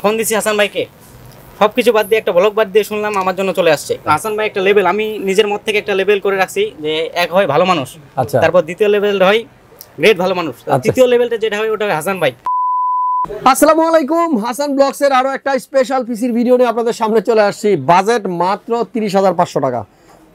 Phone দিছি হাসান ভাইকে, সবকিছু বাদ দিয়ে একটা ব্লগ বাদ দিয়ে শুনলাম আমার জন্য চলে আসছে। হাসান ভাই একটা লেভেল, আমি নিজের মত থেকে একটা লেভেল করে রাখছি যে এক হয় ভালো মানুষ, আচ্ছা, তারপর দ্বিতীয় লেভেল হয় গ্রেট ভালো মানুষ, তৃতীয় লেভেলটা যেটা হয় ওটা হাসান ভাই। আসসালামু আলাইকুম, হাসান ব্লগস এর আরো একটা স্পেশাল পিসির ভিডিও নিয়ে আপনাদের সামনে চলে আসছি। বাজেট মাত্র 30,500 টাকা।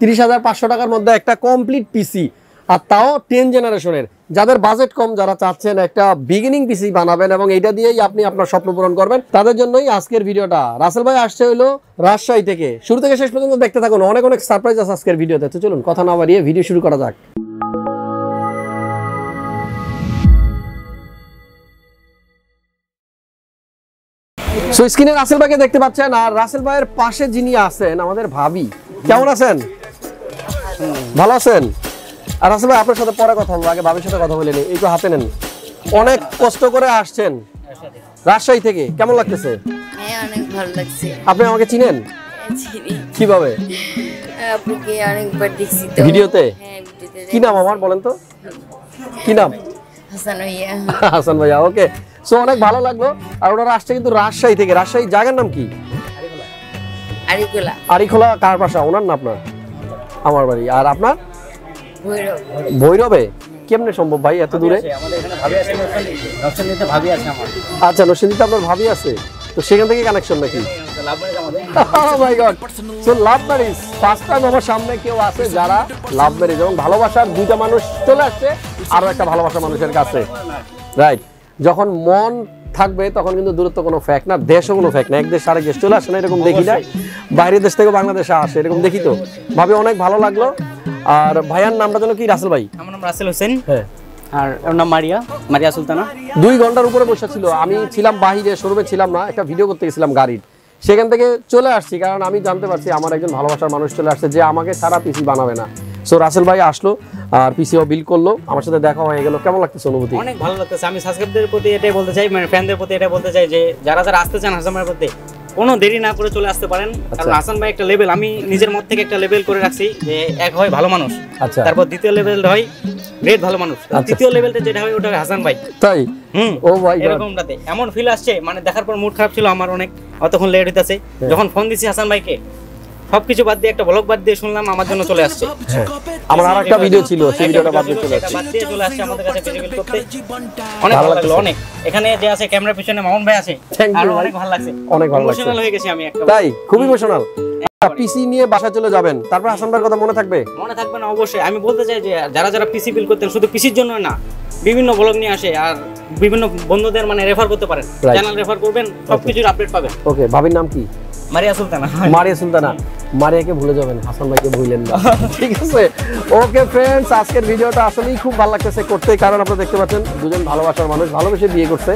30,500 টাকার মধ্যে একটা কমপ্লিট পিসি, আর তাও 10 জেনারেশনের। যাদের বাজেট কম, যারা চাচ্ছেন একটা বিগিনিং পিসি বানাবেন এবং এটা দিয়েই আপনি আপনার স্বপ্ন পূরণ করবেন, তাদের জন্যই আজকের ভিডিওটা। রাসেল ভাই আসছে হলো রাজশাহী থেকে। শুরু থেকে শেষ পর্যন্ত দেখতে থাকুন, অনেক অনেক সারপ্রাইজ আছে আজকের ভিডিওতে। তো চলুন কথা না বাড়িয়ে ভিডিও শুরু করা যাক। সো স্ক্রিনে রাসেল ভাইকে দেখতে পাচ্ছেন, আর রাসেল ভাইয়ের পাশে যিনি আছেন আমাদের ভাবি। কেমন আছেন? ভালো আছেন? আর রাসেল ভাই আপনার সাথে পরে কথা বলবো, আগে ভাবির সাথে কথা বলে নিই। এইটু হাতে নেন। অনেক কষ্ট করে আসছেন রাজশাহী থেকে, কেমন লাগতেছে? হ্যাঁ, অনেক ভালো লাগছে। আপনি আমাকে চিনেন? চিনি। কিভাবে? আপনাকে অনেকবার দেখছি তো ভিডিওতে। হ্যাঁ, ভিডিওতে। কি নাম আমার বলেন তো? কি নাম? হাসান ভাইয়া। হাসান ভাইয়া, ওকে। সো অনেক ভালো লাগলো। আর ওনারা আসছে কিন্তু রাজশাহী থেকে। রাজশাহী জায়গার নাম কি? আরিকোলা। আরিখোলা কার বাসা? ওনার না আপনার? আমার বাড়ি। আর আপনার? ভৈরব। ভৈরবে? কেমনে সম্ভব ভাই এত দূরে? আমাদের এখানে ভাবি আছে, নরসিংদীতে ভাবি আছে আমার। আচ্ছা, নরসিংদীতে আপনার ভাবি আছে, তো সেখান থেকে কানেকশন নাকি? Oh my God! So love marriage, first time আমার সামনে কেউ আছে যারা লাভ ম্যারেজ এবং ভালোবাসার দুইটা মানুষ চলে আসছে আরো একটা ভালোবাসা মানুষের কাছে, রাইট? যখন মন থাকবে তখন কিন্তু দূরত্ব কোনো ফ্যাক্ট না, দেশও কোনো ফ্যাক্ট না। এক দেশ আরেক দেশ চলে আসে না, এরকম দেখি না। বাইরের দেশ থেকে বাংলাদেশে আসে, এরকম দেখি। তো ভাবি অনেক ভালো লাগলো। আর ভাইয়ার নামটা যেন কি? রাসেল ভাই। আমার নাম রাসেল হোসেন। হ্যাঁ। আর ওর নাম মারিয়া সুলতানা। 2 ঘন্টার উপরে বসে ছিল। আমি ছিলাম বাহিরে, শোরুমে ছিলাম না, একটা ভিডিও করতে গেছিলাম গাড়ির। সেখান থেকে চলে আসছি কারণ আমি জানতে পারছি আমার একজন ভালোবাসার মানুষ চলে আসছে যে আমাকে সারা পিসি বানাবে না। সো রাসেল ভাই আসলো আর পিসিও বিল করলো, আমার সাথে দেখা হয়ে গেল। কেমন লাগতেছে অনুভূতি? অনেক ভালো লাগতেছে। আমি সাবস্ক্রাইবারদের প্রতি এটাই বলতে চাই, মানে ফ্যানদের প্রতি এটা বলতে চাই যে যারা যারা আসতে চান হাসান ভাইয়ের প্রতি, কোনো দেরি না করে চলে আসতে পারেন। কারণ হাসান ভাই একটা লেভেল, আমি নিজের মত থেকে একটা লেভেল করে রাখছি যে এক হয় ভালো মানুষ, আচ্ছা, তারপর দ্বিতীয় লেভেল হয় গ্রেট ভালো মানুষ, তৃতীয় লেভেলটা যেটা হয় ওটা হয় হাসান ভাই। তাই? ও ভাই, এরকমটাতে এমন ফিল আসছে, মানে দেখার পর মুড খারাপ ছিল আমার অনেক, অতক্ষণ লেট হইতাছে। যখন ফোন দিছি হাসান ভাইকে, সবকিছু বাদ দিয়ে একটা ব্লগ বাদ দিয়ে শুনলাম আমার জন্য চলে আসছে। আমার আর একটা ভিডিও ছিল, সেই ভিডিওটা বাদ দিয়ে চলে আসছে। বাদ দিয়ে চলে আসছে আমাদের কাছে ভিজিবল করতে। অনেক ভালো লাগলো। অনেক এখানে যে আছে ক্যামেরার পিছনে মামুন ভাই আছে, আর অনেক ভালো লাগছে, অনেক ভালো লাগছে। ইমোশনাল হয়ে গেছি আমি একটা। তাই? খুব ইমোশনাল। পিসি নিয়ে বাসা চলে যাবেন, তারপর হাসান ভাইয়ের কথা মনে থাকবে? মনে থাকবে না অবশ্যই। আমি বলতে চাই যে যারা যারা পিসি বিল করতেন, শুধু পিসির জন্য না, বিভিন্ন ব্লগ নিয়ে আসে আর বিভিন্ন বন্ধুদের মানে রেফার করতে পারেন, চ্যানেল রেফার করবেন, সবকিছুর আপডেট পাবেন। ওকে, ভাবির নাম কি? মারিয়া সুলতানা। মারিয়া সুলতানা। মারিয়াকে ভুলে যাবেন, হাসান ভাইকে ভুলেন না, ঠিক আছে? ওকে ফ্রেন্ডস, আজকের ভিডিওটা আসলেই খুব ভালো লাগতেছে করতে, কারণ আপনারা দেখতে পাচ্ছেন দুজন ভালোবাসার মানুষ ভালোবেসে বিয়ে করছে।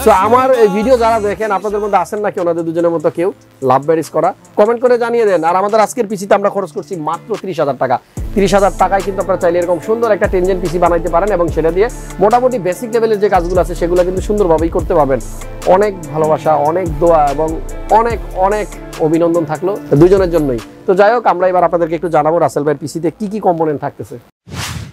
সো আমার এই ভিডিও যারা দেখেন, আপনাদের মধ্যে আসেন নাকি ওনাদের দুজনের মতো কেউ লাভ ম্যারেজ করা? কমেন্ট করে জানিয়ে দেন। আর আমাদের আজকের পিসিতে আমরা খরচ করছি মাত্র 30,000 টাকা। 30,000 টাকায় কিন্তু আপনারা চাইলে এরকম সুন্দর একটা 10 জেন পিসি বানাইতে পারেন এবং সেটা দিয়ে মোটামুটি বেসিক লেভেলের যে কাজগুলো আছে সেগুলো কিন্তু সুন্দরভাবেই করতে পারবেন। অনেক ভালোবাসা, অনেক দোয়া এবং অনেক অনেক অভিনন্দন থাকলো দুজনের জন্যই। তো যাই হোক, আমরা এবার আপনাদেরকে একটু জানাবো রাসেল ভাইয়ের পিসিতে কি কি কম্পোনেন্ট থাকতেছে।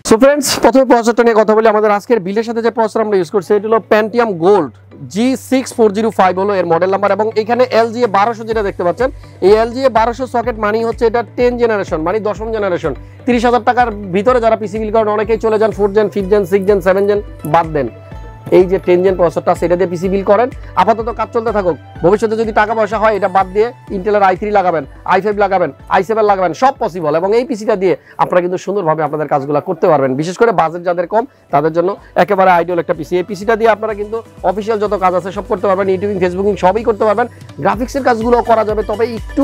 সো ফ্রেন্ডস, প্রথমে প্রসেসরটা নিয়ে কথা বলি। আমাদের আজকের বিলের সাথে যে প্রসেসর আমরা ইউজ করছি এটা হলো Pentium Gold G6405 হলো এর মডেল নাম্বার, এবং এখানে LGA 1200 যেটা দেখতে পাচ্ছেন, এই LGA 1200 সকেট মানে হচ্ছে এটা 10 জেনারেশন, মানে 10ম জেনারেশন। 30,000 টাকার ভিতরে যারা পিসি বিল করেন অনেকেই চলে যান 4 জেন, 5 জেন, 6 জেন, 7 জেন, বাদ দেন। এই যে 10 জেন প্রসেসরটা সেটা দিয়ে পিসি বিল করেন, আপাতত কাজ চলতে থাকুক। ভবিষ্যতে যদি টাকা পয়সা হয় এটা বাদ দিয়ে ইন্টেলের i3 লাগাবেন, i5 লাগাবেন, i7 লাগাবেন, সব পসিবল। এবং এই পিসিটা দিয়ে আপনারা কিন্তু সুন্দরভাবে আপনাদের কাজগুলো করতে পারবেন। বিশেষ করে বাজেট যাদের কম তাদের জন্য একেবারে আইডিয়াল একটা পিসি। এই পিসিটা দিয়ে আপনারা কিন্তু অফিসিয়াল যত কাজ আছে সব করতে পারবেন, ইউটিউবিং, ফেসবুকিং সবই করতে পারবেন। গ্রাফিক্সের কাজগুলো করা যাবে, তবে একটু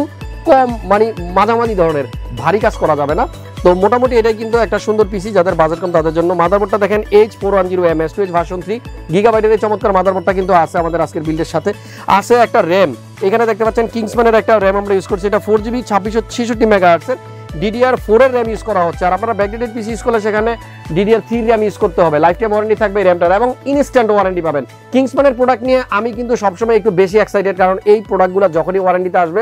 কম, মানে মাঝামাঝি ধরনের, ভারী কাজ করা যাবে না। তো মোটামুটি এটাই কিন্তু একটা সুন্দর পিসি যাদের বাজেট কম তাদের জন্য। মাদারবোর্ডটা দেখেন H410M S2H ভার্সন 3 গিগাবাইটের এই চমৎকার মাদারবোর্ডটা কিন্তু আছে আমাদের আজকের বিল্ডের সাথে। আছে একটা র্যাম, এখানে দেখতে পাচ্ছেন কিংসম্যানের একটা র্যাম আমরা ইউজ করছি, এটা 4GB 2666 মেগাহার্টজের DDR4 এর র্যাম ইউজ করা হচ্ছে। আর আপনারা ব্যাকডেটেড পিসি ইউজ করলে সেখানে DDR3 র্যাম ইউজ করতে হবে। লাইফ টাইম ওয়ারেন্টি থাকবে র্যামটার এবং ইনস্ট্যান্ট ওয়ারেন্টি পাবেন। কিংসম্যানের প্রোডাক্ট নিয়ে আমি কিন্তু সবসময় একটু বেশি এক্সাইটেড, কারণ এই প্রোডাক্টগুলো যখনই ওয়ারেন্টিতে আসবে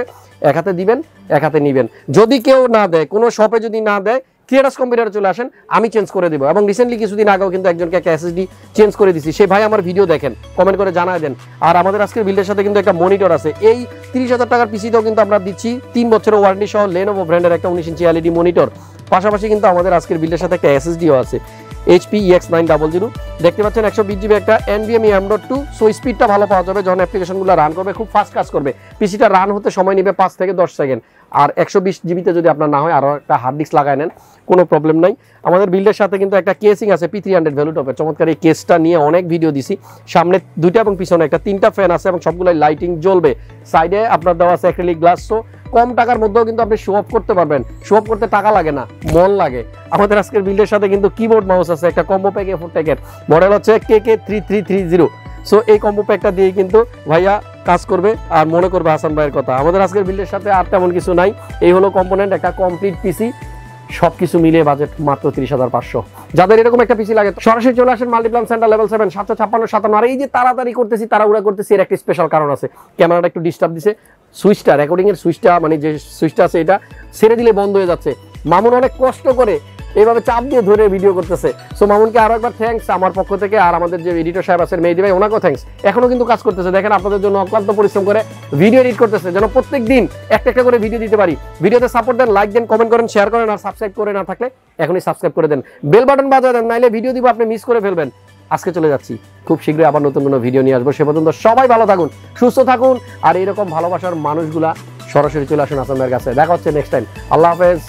এক হাতে দিবেন, এক হাতে নিবেন। যদি কেউ না দেয়, কোনো শপে যদি না দেয়, ক্রিয়েটাস কম্পিউটারে চলে আসেন, আমি চেঞ্জ করে দেবো। এবং রিসেন্টলি কিছুদিন আগেও কিন্তু একজনকে একটা এসএসডি চেঞ্জ করে দিছি, সেই ভাই আমার ভিডিও দেখেন, কমেন্ট করে জানায় দেন। আর আমাদের আজকের বিল্ডের সাথে কিন্তু একটা মনিটর আছে, এই 30,000 টাকার পিসিতেও কিন্তু আমরা দিচ্ছি 3 বছরের ওয়ারেন্টি সহ লেনোভো ব্র্যান্ডের একটা 19 ইঞ্চি এলইডি মনিটর। পাশাপাশি কিন্তু আমাদের আজকের বিল্ডের সাথে একটা এসএসডিও আছে, HP EX900 দেখতে পাচ্ছেন, 120 GB একটা NVMe M.2। সো স্পিডটা ভালো পাওয়া যাবে, যখন অ্যাপ্লিকেশনগুলো রান করবে খুব ফাস্ট কাজ করবে। পিসিটা রান হতে সময় নেবে 5 থেকে 10 সেকেন্ড। আর 120 জিবিতে যদি আপনার না হয় আরও একটা হার্ড ডিস্ক লাগায় নেন, কোনো প্রবলেম নাই। আমাদের বিল্ডের সাথে কিন্তু একটা কেসিং আছে P300 ভ্যালুটপের, চমৎকার এই কেসটা নিয়ে অনেক ভিডিও দিছি। সামনে 2টা এবং পিছনে একটা 3টা ফ্যান আছে এবং সবগুলাই লাইটিং জ্বলবে। সাইডে আপনার দেওয়া আছে অ্যাক্রিলিক গ্লাস। সো কম টাকার মধ্যেও কিন্তু আপনি শো অফ করতে পারবেন। শো অফ করতে টাকা লাগে না, মন লাগে। আমাদের আজকের বিল্ডের সাথে কিন্তু কিবোর্ড মাউস আছে, একটা কম্বো প্যাক A4 ট্যাকের, মডেল হচ্ছে KK3330। সো এই কম্বো প্যাকটা দিয়ে কিন্তু ভাইয়া কাজ করবে আর মনে করবে হাসান ভাইয়ের কথা। আমাদের আজকের বিল্ডের সাথে আর তেমন কিছু নাই, এই হলো কম্পোনেন্ট, একটা কমপ্লিট পিসি, সবকিছু মিলিয়ে বাজেট মাত্র 30,500। যাদের এরকম একটা পিসি লাগে সরাসরি চলে আসেন মাল্টিপ্লান সেন্টার লেভেল 7 75657। আর এই যে তাড়াতাড়ি করতেছি, তাড়াহুড়া করতেছি, এর একটা স্পেশাল কারণ আছে। ক্যামেরাটা একটু ডিস্টার্ব দিছে, সুইচটা রেকর্ডিং এর সুইচটা, মানে যে সুইচটা আছে এটা ছেড়ে দিলে বন্ধ হয়ে যাচ্ছে। মামুন অনেক কষ্ট করে এইভাবে চাপ দিয়ে ধরে ভিডিও করতেছে। সো মামুনকে আরো একবার থ্যাঙ্কস আমার পক্ষ থেকে। আর আমাদের যে এডিটর সাহেব আছেন মেহেদী ভাই, ওনাকেও থ্যাঙ্কস। এখনো কিন্তু কাজ করতেছে, দেখেন আপনাদের জন্য অক্লান্ত পরিশ্রম করে ভিডিও এডিট করতেছে, যেন প্রত্যেক দিন একটা একটা করে ভিডিও দিতে পারি। ভিডিওতে সাপোর্ট দেন, লাইক দেন, কমেন্ট করেন, শেয়ার করেন। আর সাবস্ক্রাইব করে না থাকলে এখনই সাবস্ক্রাইব করে দেন, বেল বাটন বাজিয়ে দেন, নাইলে ভিডিও দিব আপনি মিস করে ফেলবেন। আজকে চলে যাচ্ছি, খুব শীঘ্রই আবার নতুন কোনো ভিডিও নিয়ে আসবো। সে পর্যন্ত সবাই ভালো থাকুন, সুস্থ থাকুন। আর এরকম ভালোবাসার মানুষগুলা সরাসরি চলে আসুন হাসান ভাইয়ের কাছে। দেখা হচ্ছে নেক্সট টাইম। আল্লাহ হাফেজ।